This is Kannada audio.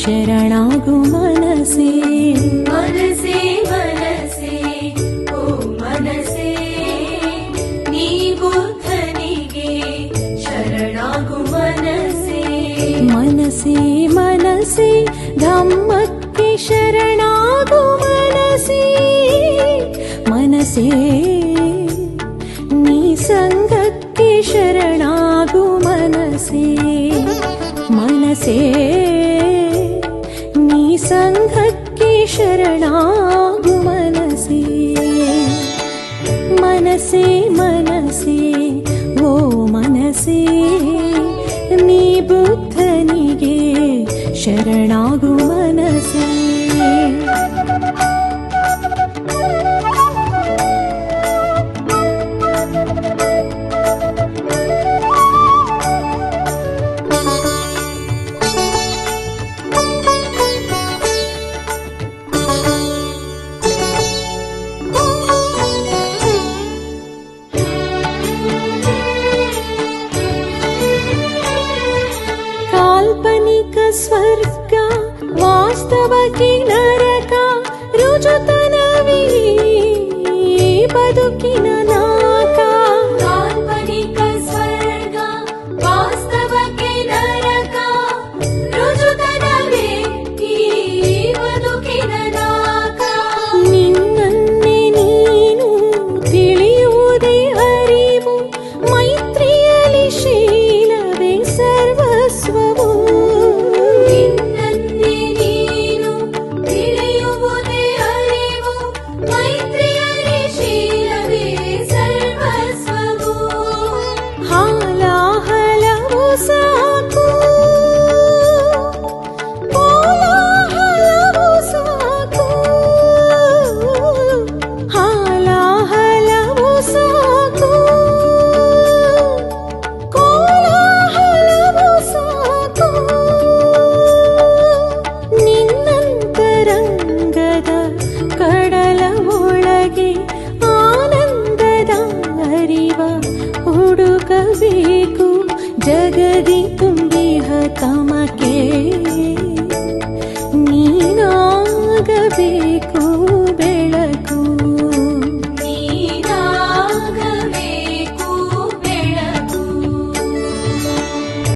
ಶರಣಾಗು ಮನಸೇ ಮನಸೇ ಮನಸೇ ಓ ಮನಸೇ ನೀ ಬುದ್ಧನಿಗೆ ಶರಣಾಗು ಮನಸೇ ಮನಸೇ ಮನಸೇ ಧಮ್ಮಕ್ಕೆ ಶರಣಾಗು ಮನಸೇ ಮನಸೇ ನೀ ಸಂಘಕ್ಕೆ ಶರಣಾಗು ಮನಸೇ ಮನಸೇ ನೀ ಸಂಘಕ್ಕೆ ಶರಣಾಗು ಮನಸೇ ಮನಸೇ ಮನಸೇ ಓ ಮನಸೇ ನೀ ಬುದ್ಧನಿಗೆ ಶರಣಾಗು ಮನಸೇ ಕಾಲ್ಪನಿಕ ಸ್ವರ್ಗ ವಾಸ್ತವಕ್ಕೆ ನರಕ ರುಜುತನವೇ ಬದುಕಿನ